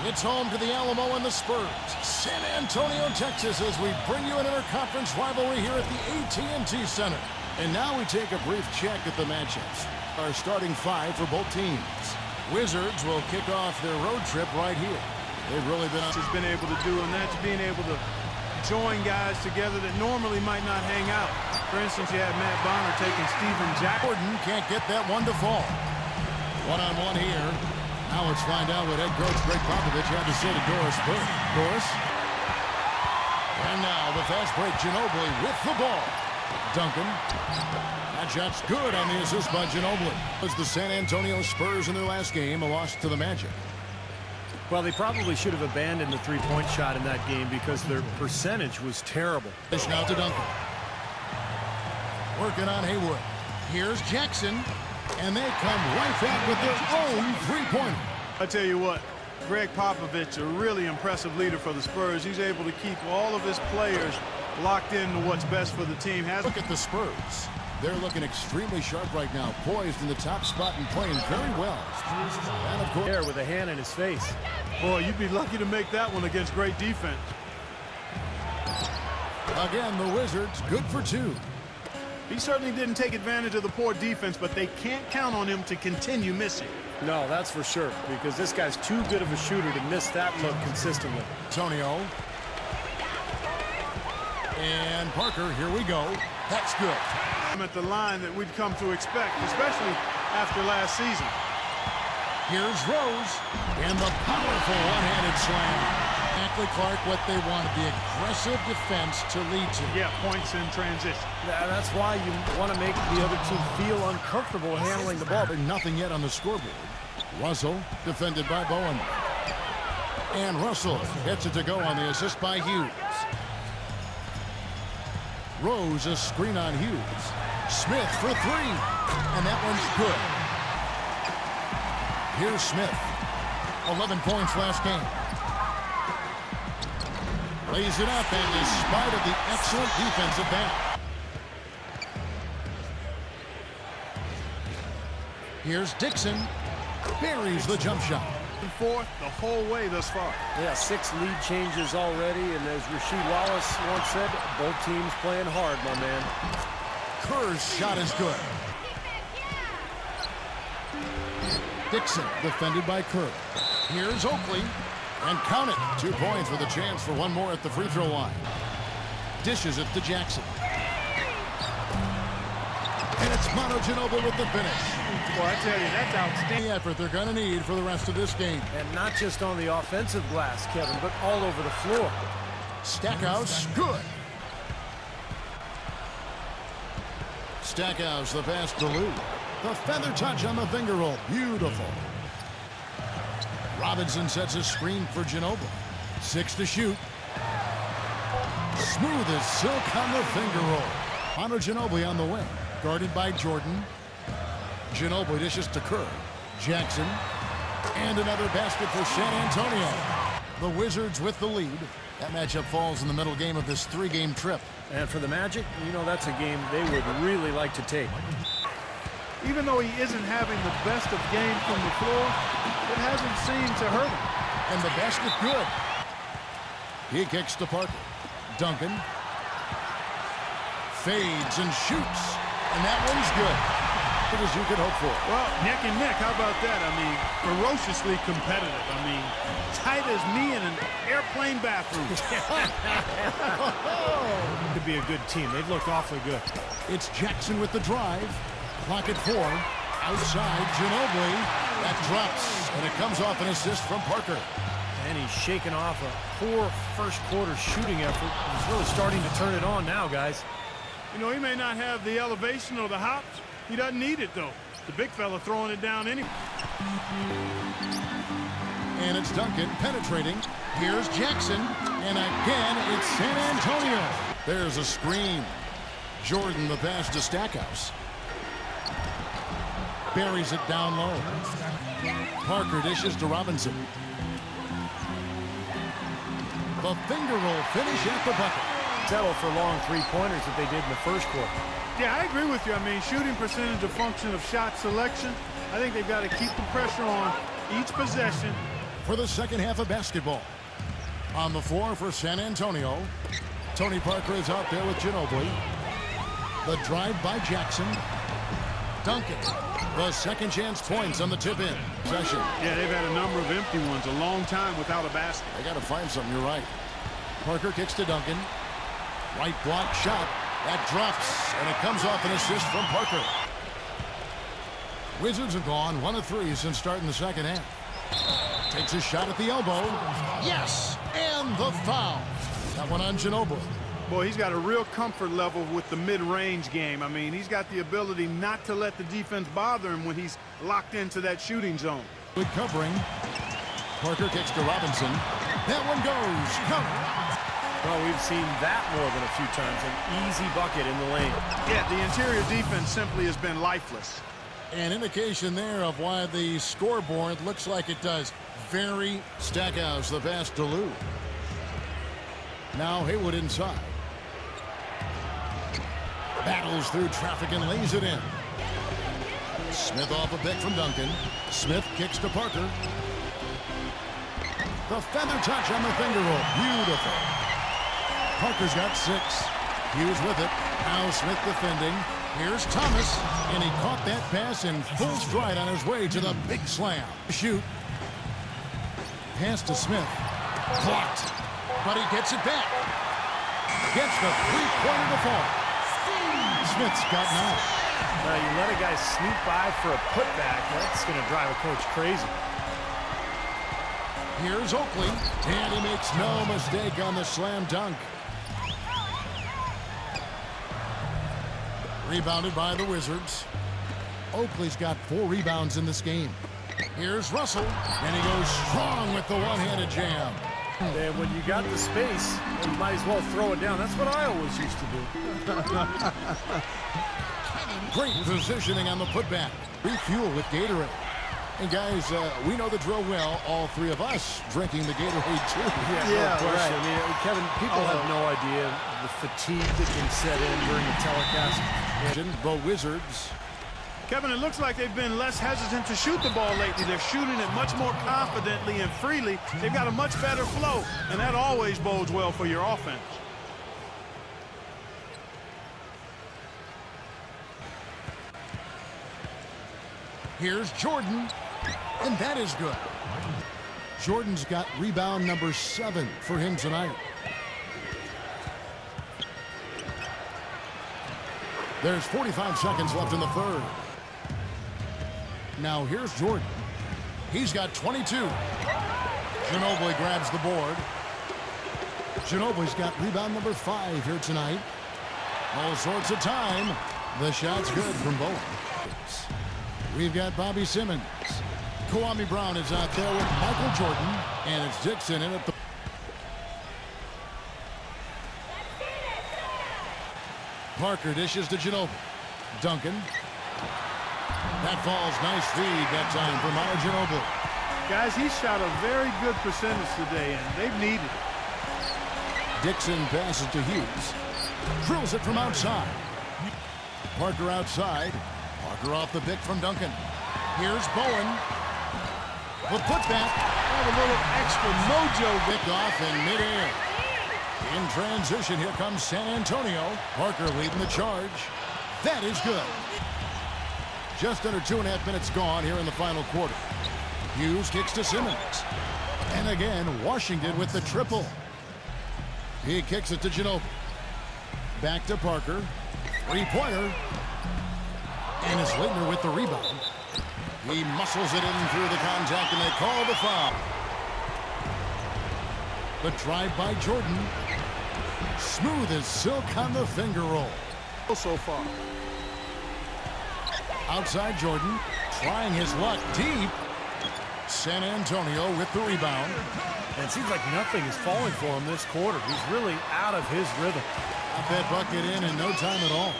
It's home to the Alamo and the Spurs, San Antonio, Texas, as we bring you an interconference rivalry here at the AT&T Center. And now we take a brief check at the matchups. Our starting five for both teams. Wizards will kick off their road trip right here. They've really been able to do, and that's being able to join guys together that normally might not hang out. For instance, you had Matt Bonner taking Steven Jackson. Jordan can't get that one to fall. One-on-one here. Now let's find out what head coach Greg Popovich had to say to Doris Burke. Doris. And now the fast break, Ginobili with the ball. Duncan. That shot's good on the assist by Ginobili. It was the San Antonio Spurs in their last game, a loss to the Magic. Well, they probably should have abandoned the three-point shot in that game because their percentage was terrible. Dish now to Duncan. Working on Haywood. Here's Jackson. And they come right back with their own three-pointer. I tell you what, Greg Popovich, a really impressive leader for the Spurs. He's able to keep all of his players locked into what's best for the team. Look at the Spurs. They're looking extremely sharp right now, poised in the top spot and playing very well. And of course, there with a hand in his face. Boy, you'd be lucky to make that one against great defense. Again, the Wizards good for two. He certainly didn't take advantage of the poor defense, but they can't count on him to continue missing. No, that's for sure, because this guy's too good of a shooter to miss that look consistently. Antonio. And Parker, here we go. That's good. At the line that we'd come to expect, especially after last season. Here's Rose, and the powerful one-handed slam. Exactly, Clark, what they wanted, the aggressive defense to lead to. Yeah, points in transition. Yeah, that's why you want to make the other team feel uncomfortable handling the ball. But nothing yet on the scoreboard. Russell, defended by Bowen. And Russell gets it to go on the assist by Hughes. Rose, a screen on Hughes. Smith for three, and that one's good. Here's Smith. 11 points last game. Lays it up, and in spite of the excellent defensive back. Here's Dixon. Buries the jump shot. Fourth the whole way thus far. Yeah, 6 lead changes already, and as Rasheed Wallace once said, both teams playing hard, my man. Kerr's shot is good. Dixon defended by Kerr. Here's Oakley. And count it. 2 points with a chance for one more at the free throw line. Dishes it to Jackson. And it's Manu Ginobili with the finish. Well, I tell you, that's outstanding. The effort they're going to need for the rest of this game. And not just on the offensive glass, Kevin, but all over the floor. Stackhouse, good. Stackhouse, the pass to Lou. The feather touch on the finger roll. Beautiful. Robinson sets a screen for Ginobili. 6 to shoot. Smooth as silk on the finger roll. Manu Ginobili on the wing. Guarded by Jordan. Ginobili dishes to Kerr. Jackson. And another basket for San Antonio. The Wizards with the lead. That matchup falls in the middle game of this 3-game trip. And for the Magic, you know that's a game they would really like to take. Even though he isn't having the best of games from the floor, it hasn't seemed to hurt him. And the basket good. He kicks to Parker. Duncan. Fades and shoots. And that one's good. Good as you could hope for. Well, neck and neck, how about that? I mean, ferociously competitive. I mean, tight as me in an airplane bathroom. Could be a good team. They've looked awfully good. It's Jackson with the drive. Clock at 4. Outside, Ginobili. That drops, and it comes off an assist from Parker. And he's shaking off a poor first-quarter shooting effort. He's really starting to turn it on now, guys. You know, he may not have the elevation or the hops. He doesn't need it, though. The big fella throwing it down anyway. And it's Duncan penetrating. Here's Jackson. And again, it's San Antonio. There's a screen. Jordan the pass to Stackhouse. Buries it down low. Parker dishes to Robinson. The finger roll finish at the bucket. Settle for long three-pointers that they did in the first quarter. Yeah, I agree with you. I mean, shooting percentage a function of shot selection. I think they've got to keep the pressure on each possession, for the second half of basketball. On the floor for San Antonio, Tony Parker is out there with Ginobili. The drive by Jackson. Duncan, the second chance points on the tip-in session. Yeah, they've had a number of empty ones, a long time without a basket. They got to find something, you're right. Parker kicks to Duncan. Right block shot. That drops, and it comes off an assist from Parker. Wizards have gone 1 of 3 since starting the second half. Takes a shot at the elbow. Yes, and the foul. That one on Ginobili. Boy, he's got a real comfort level with the mid-range game. I mean, he's got the ability not to let the defense bother him when he's locked into that shooting zone. Good covering. Parker kicks to Robinson. That one goes. Cover. Well, we've seen that more than a few times. An easy bucket in the lane. Yeah, the interior defense simply has been lifeless. An indication there of why the scoreboard looks like it does. Very Stackhouse, the pass to Lou. Now Haywood inside. Battles through traffic and lays it in. Smith off a pick from Duncan. Smith kicks to Parker. The feather touch on the finger roll. Beautiful. Parker's got 6. Hughes with it. Now Smith defending. Here's Thomas, and he caught that pass in full stride on his way to the big slam. Shoot. Pass to Smith. Blocked. But he gets it back. Gets the three-pointer to fall. Smith's got 9. Now, you let a guy sneak by for a putback. That's going to drive a coach crazy. Here's Oakley, and he makes no mistake on the slam dunk. Rebounded by the Wizards. Oakley's got 4 rebounds in this game. Here's Russell, and he goes strong with the one-handed jam. And when you got the space, you might as well throw it down. That's what I always used to do. Great positioning on the putback. Refuel with Gatorade. And guys, we know the drill well, all 3 of us drinking the Gatorade too. Yeah, no question. right. I mean, Kevin, people have no idea the fatigue that can set in during the telecast. The Wizards. Kevin, it looks like they've been less hesitant to shoot the ball lately. They're shooting it much more confidently and freely. They've got a much better flow, and that always bodes well for your offense. Here's Jordan, and that is good. Jordan's got rebound number 7 for him tonight. There's 45 seconds left in the third. Now here's Jordan. He's got 22. Ginobili grabs the board. Ginobili's got rebound number 5 here tonight. All sorts of time. The shot's good from both. We've got Bobby Simmons. Kwame Brown is out there with Michael Jordan. And it's Dixon in at the... Parker dishes to Ginobili. Duncan. That falls. Nice feed that time for Manu Ginobili. Guys, he shot a very good percentage today, and they've needed it. Dixon passes to Hughes. Drills it from outside. Parker outside. Parker off the pick from Duncan. Here's Bowen. The putback. Oh, a little extra mojo. Picked off in midair. In transition, here comes San Antonio. Parker leading the charge. That is good. Just under 2.5 minutes gone here in the final quarter. Hughes kicks to Simmons. And again, Washington with the triple. He kicks it to Ginobili. Back to Parker. Three-pointer. And it's Leitner with the rebound. He muscles it in through the contact, and they call the foul. The drive by Jordan. Smooth as silk on the finger roll. So far. Outside Jordan, trying his luck deep. San Antonio with the rebound. And it seems like nothing is falling for him this quarter. He's really out of his rhythm. Got that bucket in no time at all.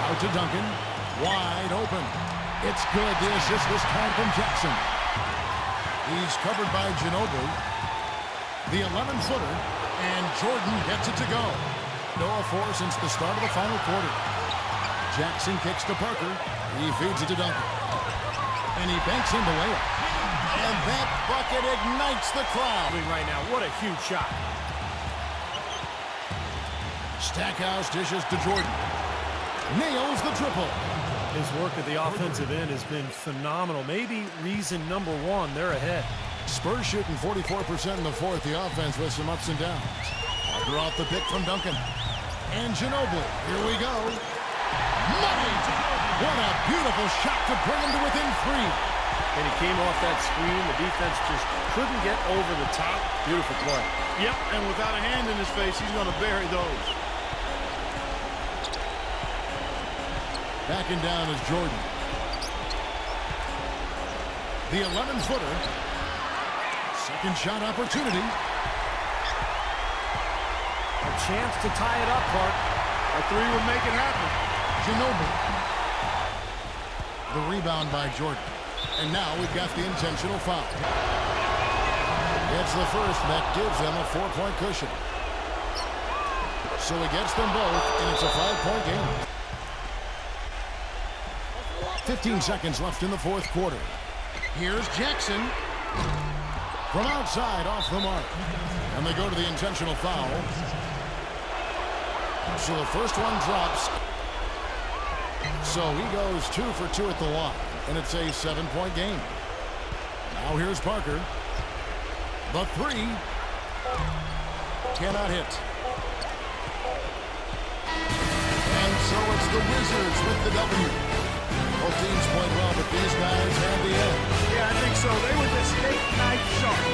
Out to Duncan. Wide open. It's good. The assist this time from Jackson. He's covered by Ginobili. The 11-footer. And Jordan gets it to go. No 4 since the start of the final quarter. Jackson kicks to Parker. He feeds it to Duncan. And he banks in the layup. And that bucket ignites the crowd. Right now, what a huge shot. Stackhouse dishes to Jordan. Nails the triple. His work at the offensive end has been phenomenal. Maybe reason number one, they're ahead. Spurs shooting 44% in the fourth. The offense with some ups and downs. Parker off the pick from Duncan. And Ginobili. Here we go. Money! What a beautiful shot to bring him to within 3. And he came off that screen. The defense just couldn't get over the top. Beautiful play. Yep, and without a hand in his face, he's going to bury those. Backing down is Jordan. The 11-footer. Second shot opportunity. A chance to tie it up, Clark. A three would make it happen. Ginobili. The rebound by Jordan. And now we've got the intentional foul. It's the first that gives them a 4-point cushion. So he gets them both, and it's a 5-point game. 15 seconds left in the fourth quarter. Here's Jackson. From outside, off the mark. And they go to the intentional foul. So the first one drops. So he goes 2 for 2 at the line. And it's a 7-point game. Now here's Parker. The 3. Cannot hit. And so it's the Wizards with the W. Both teams played well, but these guys had the edge. Yeah, I think so. They were just steak knife sharp.